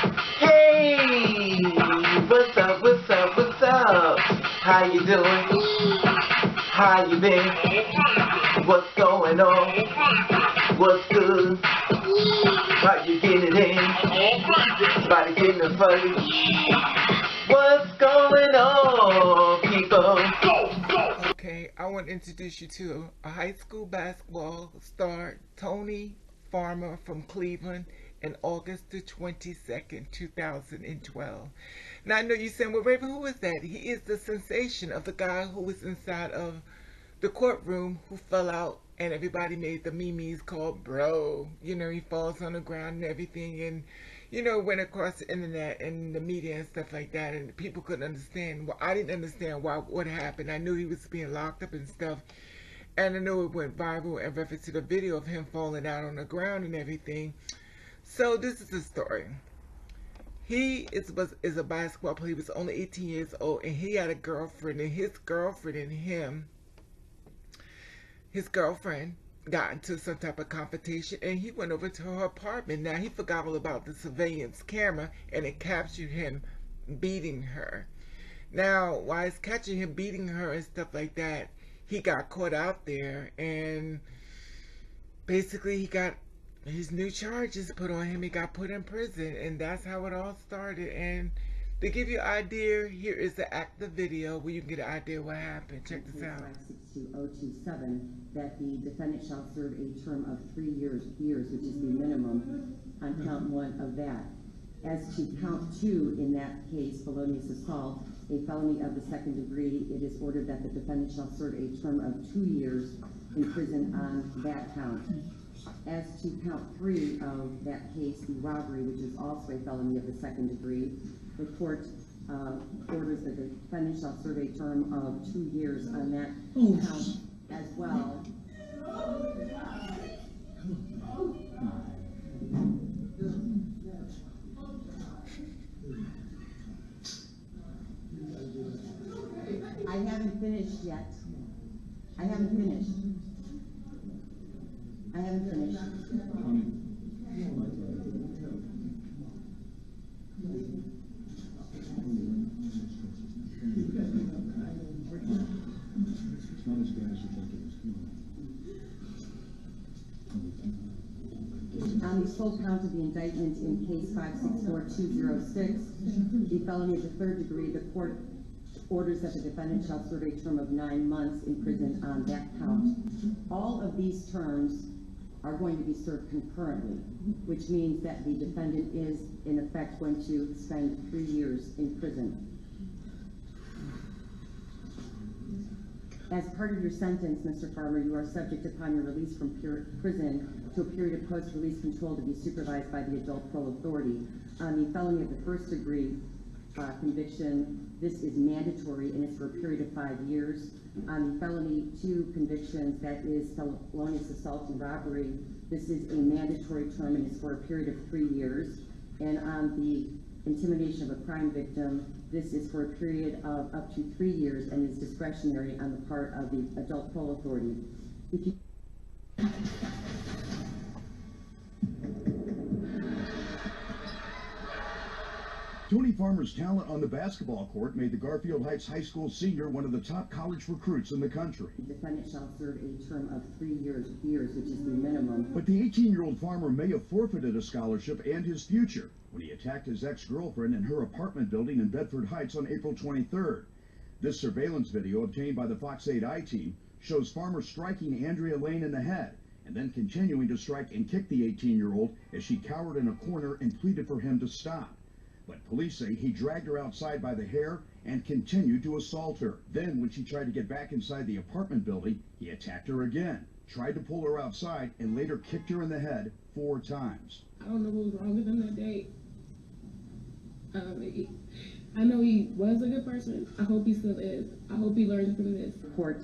Hey, what's up, what's up, what's up? How you doing? How you been? What's going on? What's good? How you getting it in? About to get in the fight. What's going on, people? Okay, I want to introduce you to a high school basketball star, Tony Farmer from Cleveland, in August the 22nd, 2012. Now, I know you're saying, well, Raven, who is that? He is the sensation of the guy who was inside of the courtroom who fell out and everybody made the memes called bro. You know, he falls on the ground and everything, and, you know, went across the internet and the media and stuff like that, and people couldn't understand. Well, I didn't understand what happened. I knew he was being locked up and stuff, and I knew it went viral in reference to the video of him falling out on the ground and everything. So this is the story. He is a basketball player. He was only 18 years old, and he had a girlfriend, and his girlfriend got into some type of confrontation, and he went over to her apartment. Now, he forgot all about the surveillance camera, and it captured him beating her. Now, while it's catching him beating her and stuff like that, he got caught out there, and basically he got his new charges put on him. He got put in prison, and that's how it all started. And to give you an idea, here is the active video where you can get an idea what happened. Check this out. 62027, that the defendant shall serve a term of 3 years, which is the minimum on count 1 of that. As to count 2 in that case, felonious assault, a felony of the 2nd degree, it is ordered that the defendant shall serve a term of 2 years in prison on that count. As to count 3 of that case, the robbery, which is also a felony of the 2nd degree, the court orders that the defendant shall serve a term of 2 years on that count as well. I haven't finished yet. I haven't finished. On the sole count of the indictment in case 564206, the felony of the 3rd degree, the court orders that the defendant shall serve a term of 9 months in prison on that count. All of these terms are going to be served concurrently, which means that the defendant is, in effect, going to spend 3 years in prison. As part of your sentence, Mr. Farmer, you are subject upon your release from prison to a period of post-release control to be supervised by the adult parole authority. On the felony of the 1st degree conviction, this is mandatory and it's for a period of 5 years. On the felony 2 convictions, that is felonious assault and robbery, this is a mandatory term and it's for a period of 3 years. And on the intimidation of a crime victim, this is for a period of up to 3 years and is discretionary on the part of the adult parole authority. If you Tony Farmer's talent on the basketball court made the Garfield Heights High School senior one of the top college recruits in the country. The defendant shall serve a term of 3 years, which is the minimum. But the 18-year-old Farmer may have forfeited a scholarship and his future when he attacked his ex-girlfriend in her apartment building in Bedford Heights on April 23rd. This surveillance video obtained by the Fox 8 I-Team shows Farmer striking Andrea Lane in the head and then continuing to strike and kick the 18-year-old as she cowered in a corner and pleaded for him to stop. But police say he dragged her outside by the hair and continued to assault her. Then, when she tried to get back inside the apartment building, he attacked her again, tried to pull her outside, and later kicked her in the head 4 times. I don't know what was wrong with him that day. I know he was a good person. I hope he still is. I hope he learns from this. The court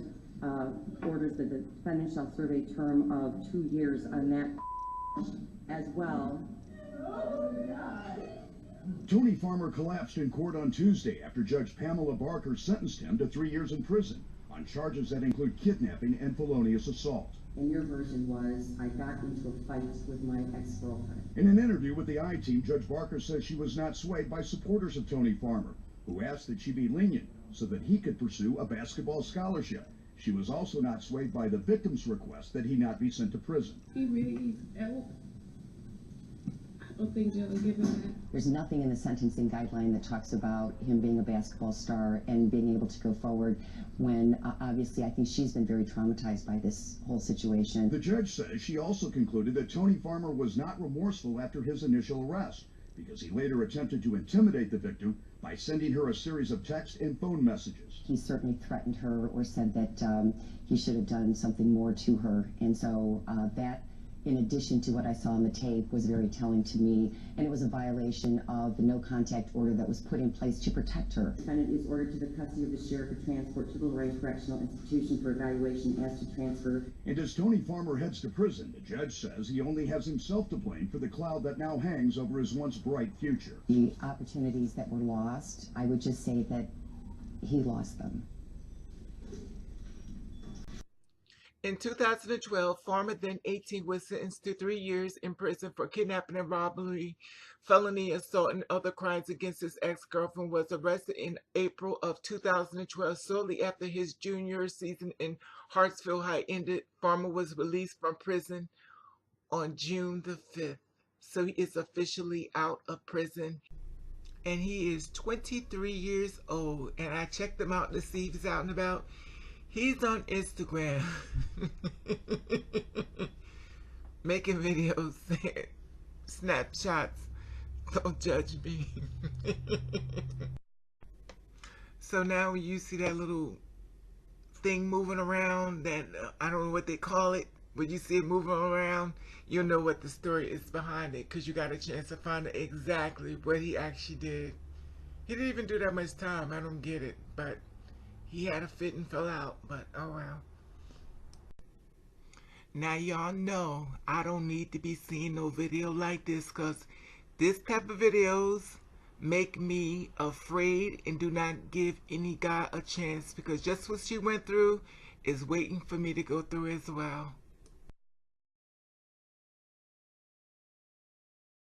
orders that the defendant shall serve a term of 2 years on that as well. Tony Farmer collapsed in court on Tuesday after Judge Pamela Barker sentenced him to 3 years in prison on charges that include kidnapping and felonious assault. And your version was, I got into a fight with my ex-girlfriend. In an interview with the I-Team, Judge Barker says she was not swayed by supporters of Tony Farmer, who asked that she be lenient so that he could pursue a basketball scholarship. She was also not swayed by the victim's request that he not be sent to prison. He really needs help. I don't think jail will give him that. There's nothing in the sentencing guideline that talks about him being a basketball star and being able to go forward when obviously I think she's been very traumatized by this whole situation. The judge says she also concluded that Tony Farmer was not remorseful after his initial arrest because he later attempted to intimidate the victim by sending her a series of text and phone messages. He certainly threatened her or said that he should have done something more to her, and so that, in addition to what I saw on the tape, was very telling to me, and it was a violation of the no contact order that was put in place to protect her. The defendant is ordered to the custody of the sheriff for transport to the Lorraine Correctional Institution for evaluation as to transfer. And as Tony Farmer heads to prison, the judge says he only has himself to blame for the cloud that now hangs over his once bright future. The opportunities that were lost, I would just say that he lost them. In 2012, Farmer, then 18, was sentenced to 3 years in prison for kidnapping and robbery, felony assault, and other crimes against his ex-girlfriend. Was arrested in April of 2012, shortly after his junior season in Hartsfield High ended. Farmer was released from prison on June the 5th, so he is officially out of prison. And he is 23 years old, and I checked him out to see if he's out and about. He's on Instagram making videos, snapshots. Don't judge me. So now when you see that little thing moving around, that I don't know what they call it, when you see it moving around, you'll know what the story is behind it, because you got a chance to find out exactly what he actually did. He didn't even do that much time. I don't get it, but he had a fit and fell out, but oh well. Now y'all know I don't need to be seeing no video like this, because this type of videos make me afraid and do not give any guy a chance, because just what she went through is waiting for me to go through as well.